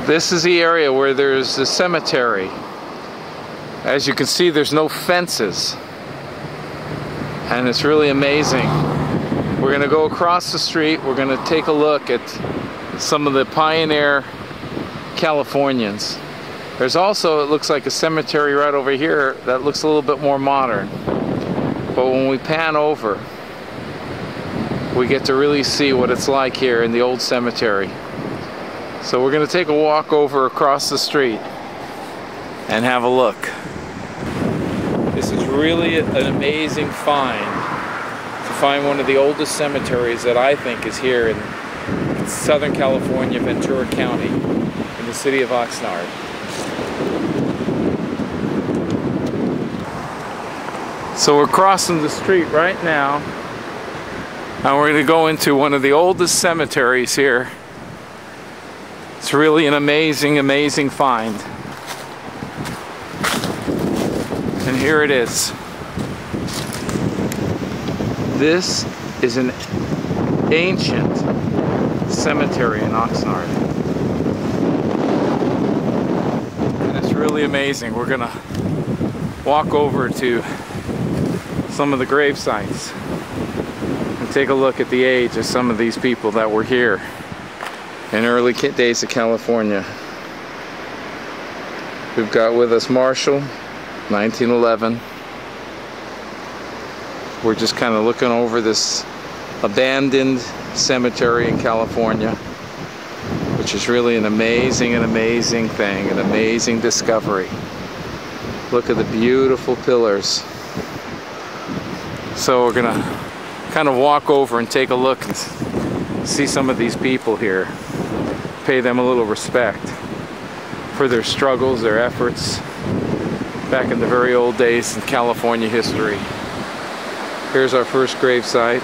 This is the area where there's the cemetery. As you can see, there's no fences. And it's really amazing. We're going to go across the street. We're going to take a look at some of the pioneer Californians. There's also, it looks like a cemetery right over here that looks a little bit more modern. But when we pan over, we get to really see what it's like here in the old cemetery. So we're going to take a walk over across the street and have a look. This is really an amazing find, to find one of the oldest cemeteries that I think is here in Southern California, Ventura County, in the city of Oxnard. So we're crossing the street right now, and we're going to go into one of the oldest cemeteries here. It's really an amazing, amazing find. And here it is. This is an ancient cemetery in Oxnard. And it's really amazing. We're gonna walk over to some of the grave sites and take a look at the age of some of these people that were here in early days of California. We've got with us Marshall, 1911. We're just kind of looking over this abandoned cemetery in California, which is really an amazing thing, an amazing discovery. Look at the beautiful pillars. So we're gonna kind of walk over and take a look and see some of these people here, pay them a little respect for their struggles, their efforts back in the very old days in California history. Here's our first grave site.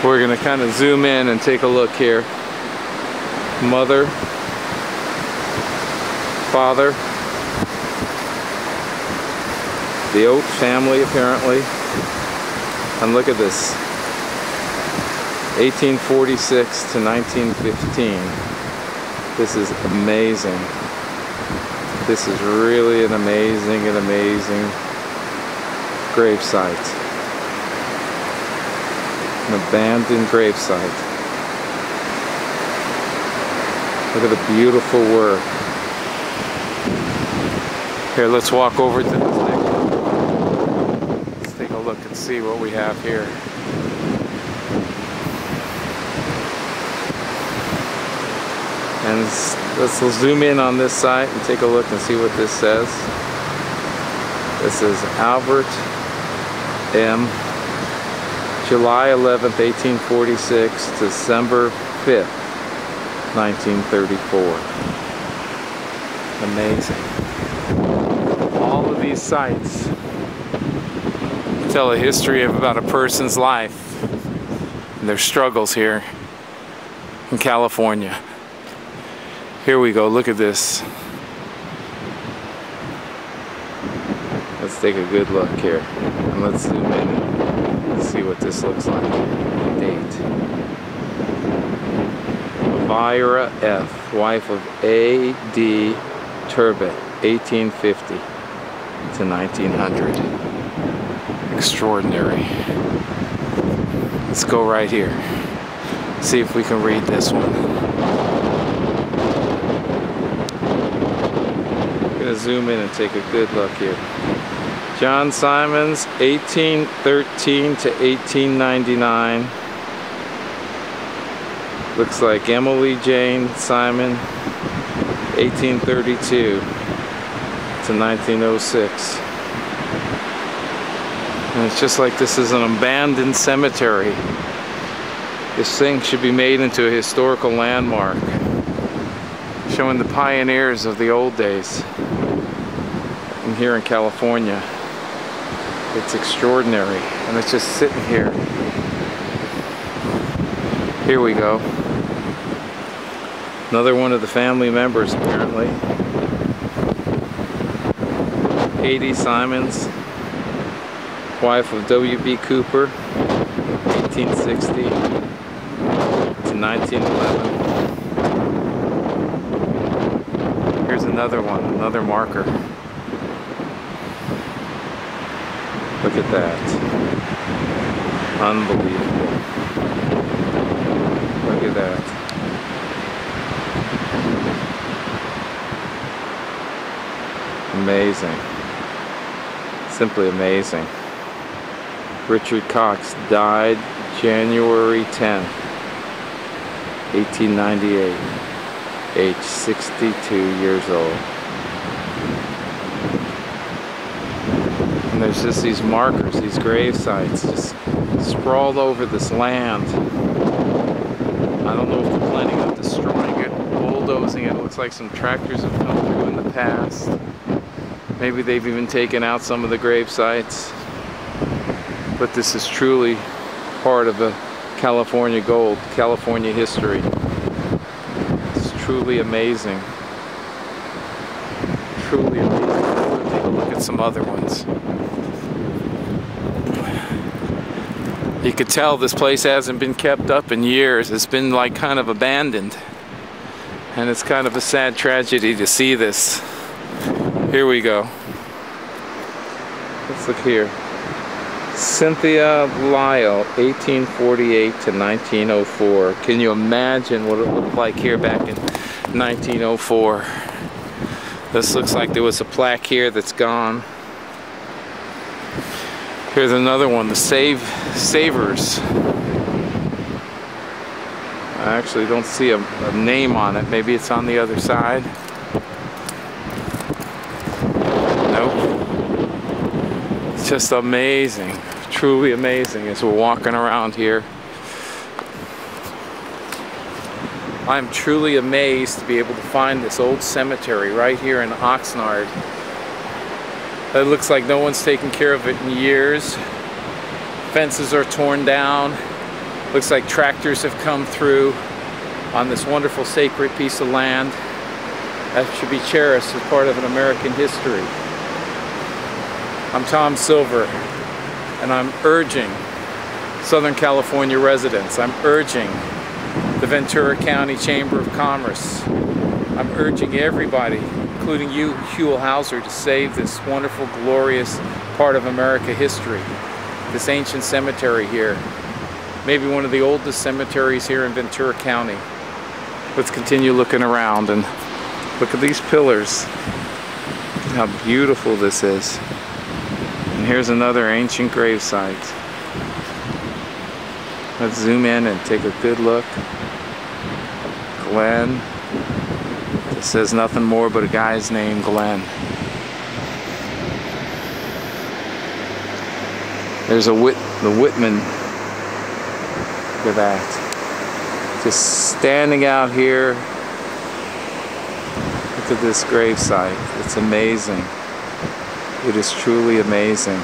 We're going to kind of zoom in and take a look here. Mother, father, the Oates family apparently. And look at this. 1846 to 1915. This is amazing. This is really an amazing grave site. An abandoned grave site. Look at the beautiful work. Here, let's walk over to this next one. Let's take a look and see what we have here. And let's zoom in on this site and take a look and see what this says. This is Albert M. July 11th, 1846, December 5th, 1934. Amazing. All of these sites tell a history of about a person's life and their struggles here in California. Here we go, look at this. Let's take a good look here. And let's zoom in and see what this looks like. Date. Elvira F., wife of A.D. Turbot, 1850 to 1900. Extraordinary. Let's go right here. See if we can read this one. Zoom in and take a good look here. John Simons, 1813 to 1899. Looks like Emily Jane Simon, 1832 to 1906. And it's just like this is an abandoned cemetery. This thing should be made into a historical landmark, showing the pioneers of the old days. And here in California, it's extraordinary, and it's just sitting here. Here we go. Another one of the family members, apparently. A.D. Simons, wife of W.B. Cooper, 1860 to to 1911. Here's another one, another marker. Look at that. Unbelievable. Look at that. Amazing. Simply amazing. Richard Cox died January 10th, 1898, age 62 years old. And there's just these markers, these grave sites, just sprawled over this land. I don't know if they're planning on destroying it, bulldozing it. It looks like some tractors have come through in the past. Maybe they've even taken out some of the grave sites. But this is truly part of the California gold, California history. It's truly amazing. Truly amazing. Let's take a look at some other ones. You could tell this place hasn't been kept up in years. It's been like kind of abandoned. And it's kind of a sad tragedy to see this. Here we go. Let's look here. Cynthia Lyle, 1848 to 1904. Can you imagine what it looked like here back in 1904? This looks like there was a plaque here that's gone. Here's another one, the Savers. I actually don't see a name on it. Maybe it's on the other side. It's just amazing, truly amazing as we're walking around here. I'm truly amazed to be able to find this old cemetery right here in Oxnard. It looks like no one's taken care of it in years. Fences are torn down. Looks like tractors have come through on this wonderful sacred piece of land that should be cherished as part of an American history. I'm Tom Silver, and I'm urging Southern California residents, I'm urging the Ventura County Chamber of Commerce, I'm urging everybody, including you, Huell Hauser, to save this wonderful, glorious part of America history, this ancient cemetery here, maybe one of the oldest cemeteries here in Ventura County. Let's continue looking around and look at these pillars. Look how beautiful this is. And here's another ancient gravesite. Let's zoom in and take a good look. Glenn. It says nothing more but a guy's name, Glenn. There's the Whitman. Look at that. Just standing out here. Look at this gravesite. It's amazing. It is truly amazing.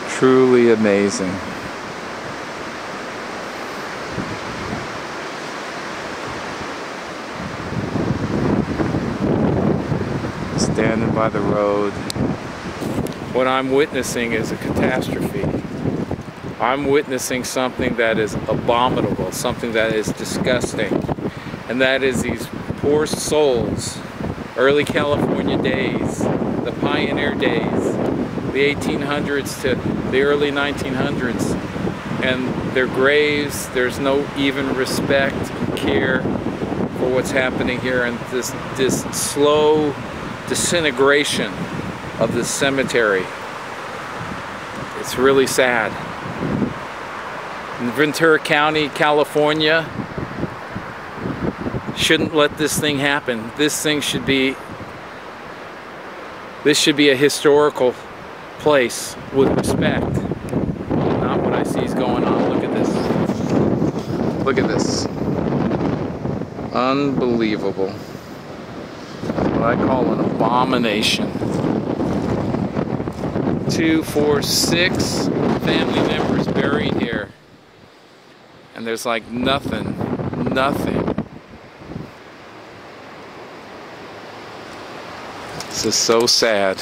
Truly amazing. Standing by the road. What I'm witnessing is a catastrophe. I'm witnessing something that is abominable, something that is disgusting. And that is these poor souls, early California days, the pioneer days, the 1800s to the early 1900s, and their graves, there's no even respect and care for what's happening here, and this slow disintegration of this cemetery. It's really sad. In Ventura County, California, shouldn't let this thing happen. This should be a historical place with respect. Not what I see is going on. Look at this. Look at this. Unbelievable. What I call an abomination. 2, 4, 6 family members buried here. And there's like nothing. This is so sad.